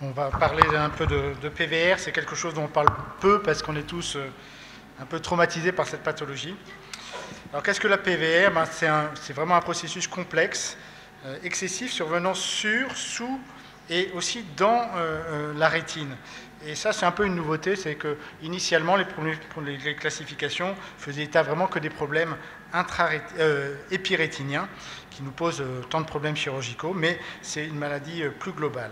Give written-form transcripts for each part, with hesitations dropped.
On va parler un peu de PVR, c'est quelque chose dont on parle peu parce qu'on est tous un peu traumatisés par cette pathologie. Alors qu'est-ce que la PVR? C'est vraiment un processus complexe, excessif, survenant sur, sous et aussi dans la rétine. Et ça, c'est un peu une nouveauté, c'est que initialement, les classifications faisaient état vraiment que des problèmes épirétiniens qui nous posent tant de problèmes chirurgicaux, mais c'est une maladie plus globale.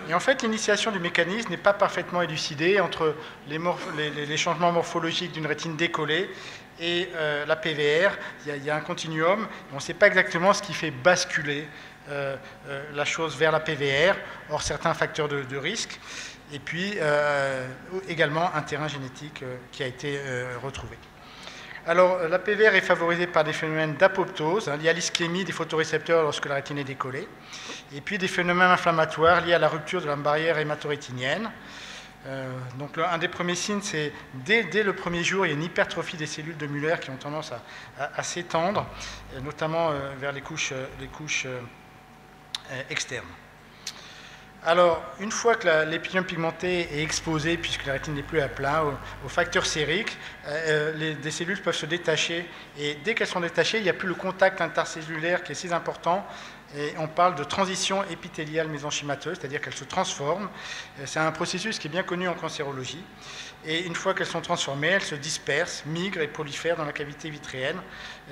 Et en fait, l'initiation du mécanisme n'est pas parfaitement élucidée entre les changements morphologiques d'une rétine décollée et la PVR. Il y a un continuum. On ne sait pas exactement ce qui fait basculer la chose vers la PVR, hors certains facteurs de risque, et puis également un terrain génétique qui a été retrouvé. Alors, la PVR est favorisée par des phénomènes d'apoptose, liés à l'ischémie des photorécepteurs lorsque la rétine est décollée, et puis des phénomènes inflammatoires liés à la rupture de la barrière hématorétinienne. Donc, un des premiers signes, c'est dès le premier jour, il y a une hypertrophie des cellules de Müller qui ont tendance à s'étendre, notamment vers les couches externes. Alors, une fois que l'épithélium pigmenté est exposé, puisque la rétine n'est plus à plat, aux facteurs sériques, des cellules peuvent se détacher. Et dès qu'elles sont détachées, il n'y a plus le contact intercellulaire qui est si important. Et on parle de transition épithéliale mésenchymateuse, c'est-à-dire qu'elles se transforment. C'est un processus qui est bien connu en cancérologie. Et une fois qu'elles sont transformées, elles se dispersent, migrent et prolifèrent dans la cavité vitréenne,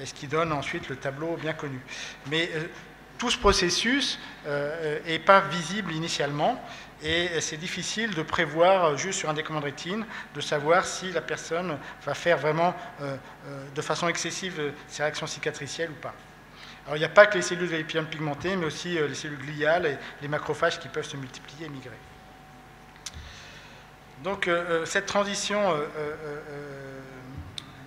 ce qui donne ensuite le tableau bien connu. Mais tout ce processus n'est pas visible initialement et c'est difficile de prévoir juste sur un décollement de rétine, de savoir si la personne va faire vraiment de façon excessive ses réactions cicatricielles ou pas. Alors il n'y a pas que les cellules de l'épithélium pigmenté, mais aussi les cellules gliales et les macrophages qui peuvent se multiplier et migrer. Donc cette transition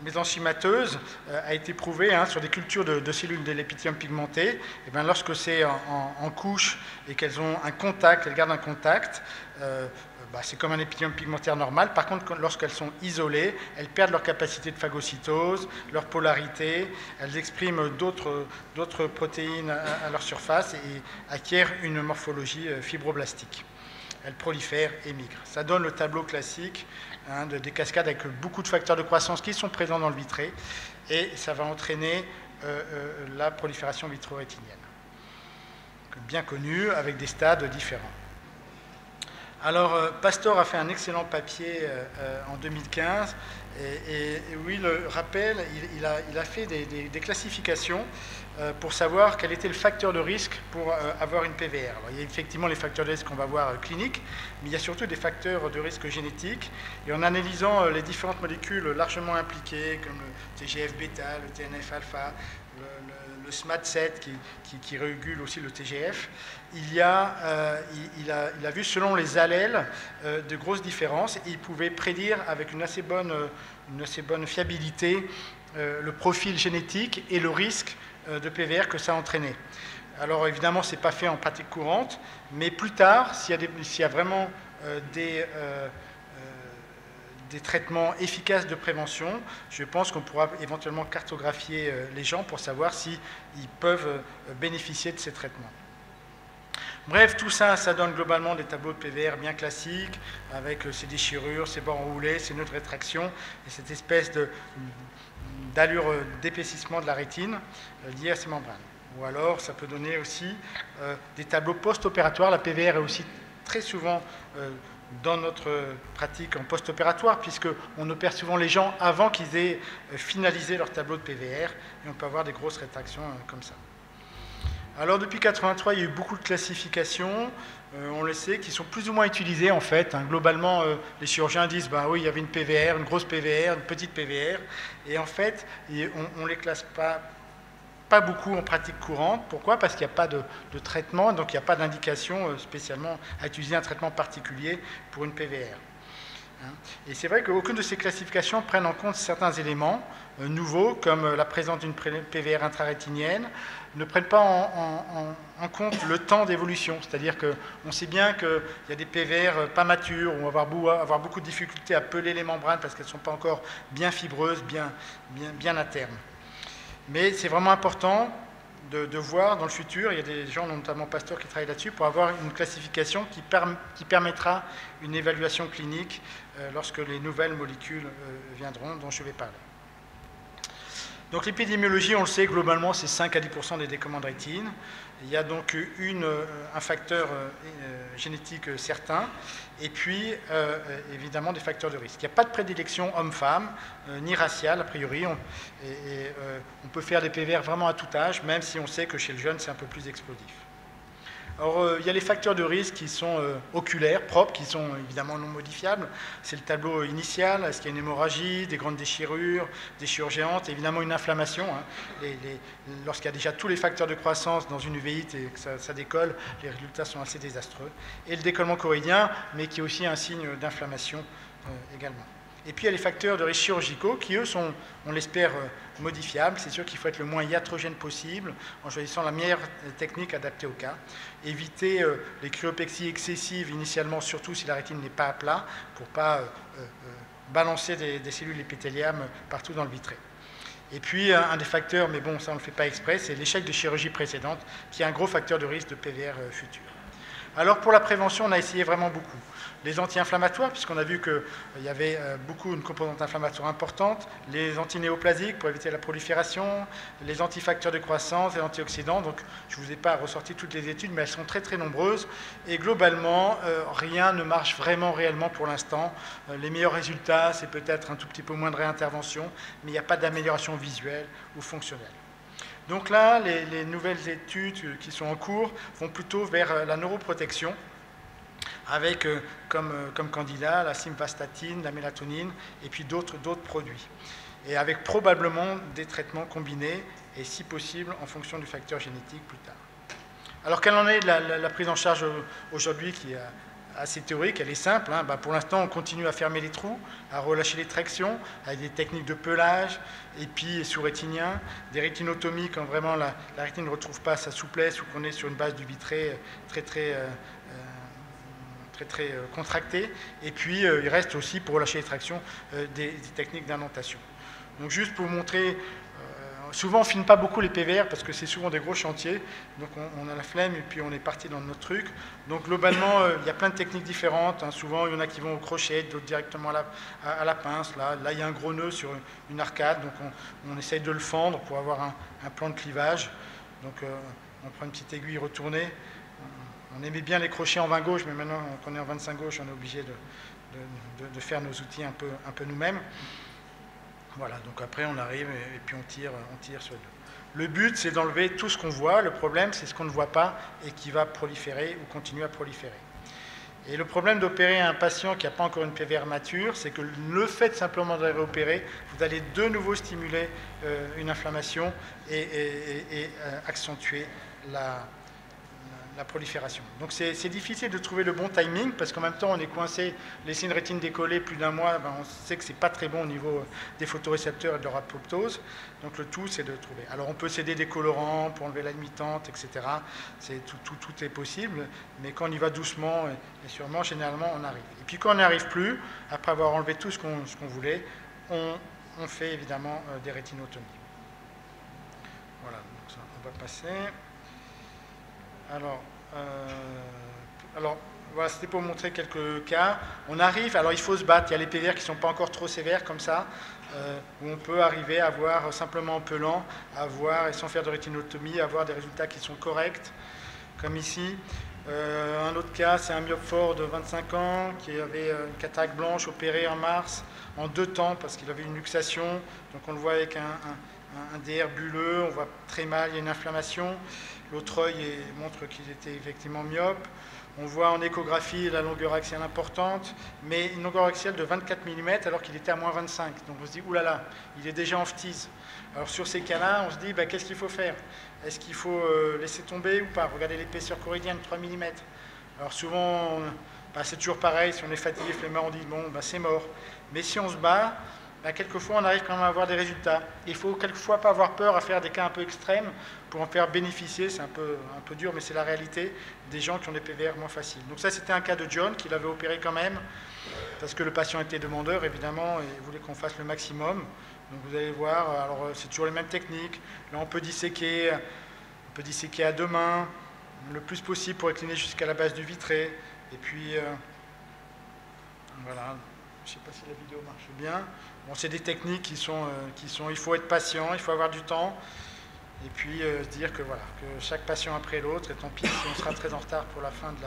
mésenchymateuse a été prouvée sur des cultures de cellules de l'épithélium pigmenté. Et bien, lorsque c'est en couche et qu'elles ont un contact, elles gardent un contact, c'est comme un épithélium pigmentaire normal. Par contre, lorsqu'elles sont isolées, elles perdent leur capacité de phagocytose, leur polarité, elles expriment d'autres protéines à leur surface et acquièrent une morphologie fibroblastique. Elles prolifèrent et migrent. Ça donne le tableau classique des cascades avec beaucoup de facteurs de croissance qui sont présents dans le vitré et ça va entraîner la prolifération vitro-rétinienne, bien connue avec des stades différents. Alors, Pastor a fait un excellent papier en 2015 et où il rappelle, il a fait des classifications pour savoir quel était le facteur de risque pour avoir une PVR. Alors, il y a effectivement les facteurs de risque qu'on va voir cliniques, mais il y a surtout des facteurs de risque génétiques. Et en analysant les différentes molécules largement impliquées, comme le TGF-bêta, le TNF-alpha, le SMAD7 qui régule aussi le TGF, il a vu selon les allèles de grosses différences et il pouvait prédire avec une assez bonne fiabilité le profil génétique et le risque de PVR que ça entraînait. Alors évidemment, ce n'est pas fait en pratique courante, mais plus tard, s'il y a vraiment des traitements efficaces de prévention, je pense qu'on pourra éventuellement cartographier les gens pour savoir s'ils peuvent bénéficier de ces traitements. Bref, tout ça, ça donne globalement des tableaux de PVR bien classiques, avec ces déchirures, ces bords enroulés, ces nœuds de rétraction, et cette espèce d'allure d'épaississement de la rétine liée à ces membranes. Ou alors, ça peut donner aussi des tableaux post-opératoires. La PVR est aussi très souvent dans notre pratique en post-opératoire, puisqu'on opère souvent les gens avant qu'ils aient finalisé leur tableau de PVR, et on peut avoir des grosses rétractions comme ça. Alors, depuis 1983, il y a eu beaucoup de classifications, on le sait, qui sont plus ou moins utilisées en fait. Globalement, les chirurgiens disent, oui, il y avait une PVR, une grosse PVR, une petite PVR, et en fait, on ne les classe pas beaucoup en pratique courante. Pourquoi? Parce qu'il n'y a pas de traitement, donc il n'y a pas d'indication spécialement à utiliser un traitement particulier pour une PVR. Et c'est vrai qu'aucune de ces classifications prennent en compte certains éléments nouveaux, comme la présence d'une PVR intrarétinienne, ne prennent pas en compte le temps d'évolution. C'est-à-dire qu'on sait bien qu'il y a des PVR pas matures, où on va avoir beaucoup de difficultés à peler les membranes parce qu'elles ne sont pas encore bien fibreuses, bien à terme. Mais c'est vraiment important de voir dans le futur, il y a des gens, notamment Pasteur, qui travaillent là-dessus, pour avoir une classification qui permettra une évaluation clinique lorsque les nouvelles molécules viendront, dont je vais parler. Donc l'épidémiologie, on le sait, globalement, c'est 5 à 10% des décollements de rétine. Il y a donc un facteur génétique certain, et puis évidemment des facteurs de risque. Il n'y a pas de prédilection homme-femme, ni raciale, a priori. On peut faire des PVR vraiment à tout âge, même si on sait que chez le jeune, c'est un peu plus explosif. Alors, il y a les facteurs de risque qui sont oculaires, propres, qui sont évidemment non modifiables. C'est le tableau initial. Est-ce qu'il y a une hémorragie, des grandes déchirures géantes, évidemment une inflammation. Hein. Lorsqu'il y a déjà tous les facteurs de croissance dans une uveites et que ça décolle, les résultats sont assez désastreux. Et le décollement choroïdien, mais qui est aussi un signe d'inflammation également. Et puis il y a les facteurs de risque chirurgicaux qui, eux, sont, on l'espère, modifiables. C'est sûr qu'il faut être le moins iatrogène possible en choisissant la meilleure technique adaptée au cas. Éviter les cryopexies excessives initialement, surtout si la rétine n'est pas à plat, pour ne pas balancer des cellules épithéliales partout dans le vitré. Et puis un des facteurs, mais bon, ça on ne le fait pas exprès, c'est l'échec de chirurgie précédente, qui est un gros facteur de risque de PVR futur. Alors pour la prévention, on a essayé vraiment beaucoup. Les anti-inflammatoires, puisqu'on a vu qu'il y avait une composante inflammatoire importante, les antinéoplasiques pour éviter la prolifération, les antifacteurs de croissance, les antioxydants. Donc je ne vous ai pas ressorti toutes les études, mais elles sont très très nombreuses. Et globalement, rien ne marche vraiment réellement pour l'instant. Les meilleurs résultats, c'est peut-être un tout petit peu moins de réintervention, mais il n'y a pas d'amélioration visuelle ou fonctionnelle. Donc là, les nouvelles études qui sont en cours vont plutôt vers la neuroprotection, avec comme candidat la simvastatine, la mélatonine, et puis d'autres produits. Et avec probablement des traitements combinés, et si possible, en fonction du facteur génétique plus tard. Alors, quelle en est la prise en charge aujourd'hui qui est assez théorique, elle est simple. Hein. Pour l'instant, on continue à fermer les trous, à relâcher les tractions, avec des techniques de pelage, épi sous-rétinien, des rétinotomies quand vraiment la rétine ne retrouve pas sa souplesse ou qu'on est sur une base du vitré très contractée. Et puis, il reste aussi, pour relâcher les tractions, des techniques d'indentation. Donc, juste pour vous montrer... Souvent, on ne filme pas beaucoup les PVR parce que c'est souvent des gros chantiers. Donc, on a la flemme et puis on est parti dans notre truc. Donc, globalement, il y a plein de techniques différentes. Hein. Souvent, il y en a qui vont au crochet, d'autres directement à la pince. Là, il y a un gros nœud sur une arcade. Donc, on essaye de le fendre pour avoir un plan de clivage. Donc, on prend une petite aiguille retournée. On aimait bien les crochets en 20 gauche, mais maintenant qu'on est en 25 gauche, on est obligé de faire nos outils un peu nous-mêmes. Voilà, donc après on arrive et puis on tire sur le dos. Le but, c'est d'enlever tout ce qu'on voit. Le problème, c'est ce qu'on ne voit pas et qui va proliférer ou continuer à proliférer. Et le problème d'opérer un patient qui n'a pas encore une PVR mature, c'est que le fait simplement de réopérer, vous allez de nouveau stimuler une inflammation et accentuer la prolifération. Donc c'est difficile de trouver le bon timing parce qu'en même temps on est coincé, laisser une rétine décollée plus d'un mois, on sait que c'est pas très bon au niveau des photorécepteurs et de leur apoptose. Donc le tout c'est de trouver. Alors on peut céder des colorants pour enlever la limitante, etc. Tout est possible, mais quand on y va doucement et sûrement, généralement on arrive. Et puis quand on n'y arrive plus, après avoir enlevé tout ce qu'on voulait, on fait évidemment des rétinotomies. Voilà, donc ça, on va passer. Alors voilà, c'était pour montrer quelques cas. On arrive, alors il faut se battre, il y a les PVR qui ne sont pas encore trop sévères comme ça, où on peut arriver à avoir, simplement en pelant, et sans faire de rétinotomie, avoir des résultats qui sont corrects, comme ici. Un autre cas, c'est un myope fort de 25 ans qui avait une cataracte blanche opérée en mars, en 2 temps, parce qu'il avait une luxation. Donc on le voit avec un DR bulleux, on voit très mal, il y a une inflammation. L'autre œil montre qu'il était effectivement myope. On voit en échographie la longueur axiale importante, mais une longueur axiale de 24 mm alors qu'il était à moins 25. Donc on se dit, oulala, il est déjà en phtise. Alors sur ces cas-là, on se dit, qu'est-ce qu'il faut faire? Est-ce qu'il faut laisser tomber ou pas? Regardez l'épaisseur choroïdienne, 3 mm. Alors souvent, c'est toujours pareil, si on est fatigué, flemmard, on dit, c'est mort. Mais si on se bat, quelquefois on arrive quand même à avoir des résultats. Il faut quelquefois pas avoir peur à faire des cas un peu extrêmes pour en faire bénéficier, c'est un peu dur, mais c'est la réalité des gens qui ont des PVR moins faciles. Donc ça, c'était un cas de John qui l'avait opéré quand même, parce que le patient était demandeur, évidemment, et voulait qu'on fasse le maximum. Donc vous allez voir, alors c'est toujours les mêmes techniques. Là, on peut disséquer On peut disséquer à deux mains, le plus possible pour incliner jusqu'à la base du vitré. Et puis, voilà, je ne sais pas si la vidéo marche bien. Bon, c'est des techniques qui sont, il faut être patient, il faut avoir du temps. Et puis se dire que, voilà, que chaque patient après l'autre, et tant pis si on sera très en retard pour la fin de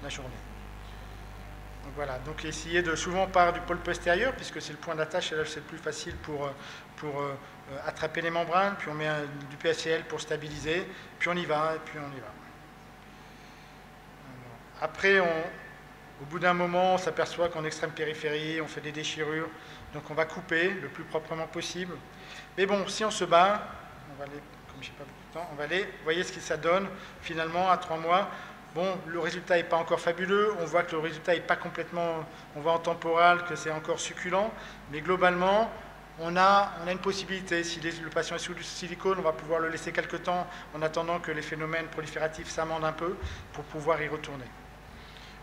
la journée. Donc voilà, donc essayer de, souvent on part du pôle postérieur, puisque c'est le point d'attache, et là c'est le plus facile pour attraper les membranes, puis on met du PSCL pour stabiliser, puis on y va, et puis on y va. Après, au bout d'un moment, on s'aperçoit qu'en extrême périphérie, on fait des déchirures, donc on va couper le plus proprement possible. Mais bon, si on se bat, on va aller, comme je n'ai pas beaucoup de temps, on va aller, vous voyez ce que ça donne finalement à 3 mois. Bon, le résultat n'est pas encore fabuleux, on voit que le résultat n'est pas complètement, on voit en temporal que c'est encore succulent, mais globalement, on a une possibilité. Si le patient est sous du silicone, on va pouvoir le laisser quelque temps en attendant que les phénomènes prolifératifs s'amendent un peu pour pouvoir y retourner.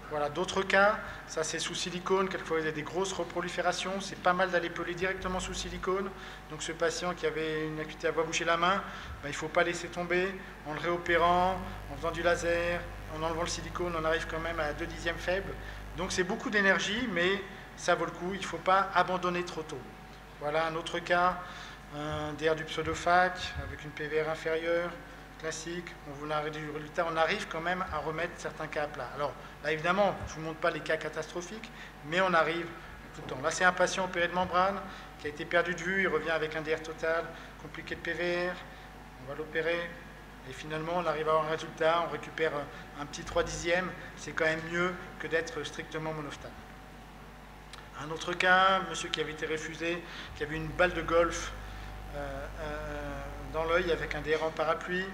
Voilà, d'autres cas, ça c'est sous silicone, quelquefois il y a des grosses reproliférations, c'est pas mal d'aller peler directement sous silicone. Donc ce patient qui avait une acuité à voie boucher la main, il ne faut pas laisser tomber, en le réopérant, en faisant du laser, en enlevant le silicone, on arrive quand même à 2/10 faible. Donc c'est beaucoup d'énergie, mais ça vaut le coup, il ne faut pas abandonner trop tôt. Voilà un autre cas, un DR du pseudophac avec une PVR inférieure, classique, on arrive quand même à remettre certains cas à plat. Alors là évidemment, je ne vous montre pas les cas catastrophiques, mais on arrive tout le temps. Là c'est un patient opéré de membrane qui a été perdu de vue, il revient avec un DR total, compliqué de PVR, on va l'opérer, et finalement on arrive à avoir un résultat, on récupère un petit 3/10, c'est quand même mieux que d'être strictement monophthale. Un autre cas, monsieur qui avait été refusé, qui avait une balle de golf dans l'œil avec un DR en parapluie.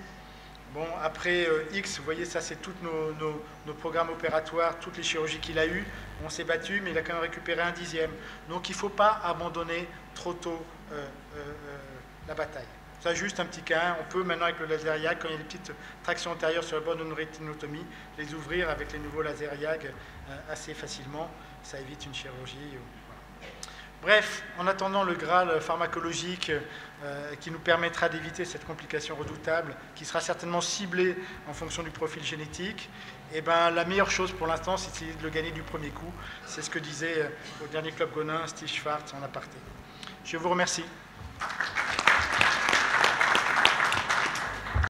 Bon, après X, vous voyez, ça c'est tous nos programmes opératoires, toutes les chirurgies qu'il a eues. On s'est battu, mais il a quand même récupéré 1/10. Donc il ne faut pas abandonner trop tôt la bataille. Ça, juste un petit cas. On peut maintenant avec le laser YAG, quand il y a des petites tractions antérieures sur le bord d'une rétinotomie, les ouvrir avec les nouveaux lasers YAG assez facilement. Ça évite une chirurgie. Voilà. Bref, en attendant le Graal pharmacologique qui nous permettra d'éviter cette complication redoutable, qui sera certainement ciblée en fonction du profil génétique, et ben, la meilleure chose pour l'instant, c'est de le gagner du premier coup. C'est ce que disait au dernier Club Gonin Steve Schwartz en aparté. Je vous remercie.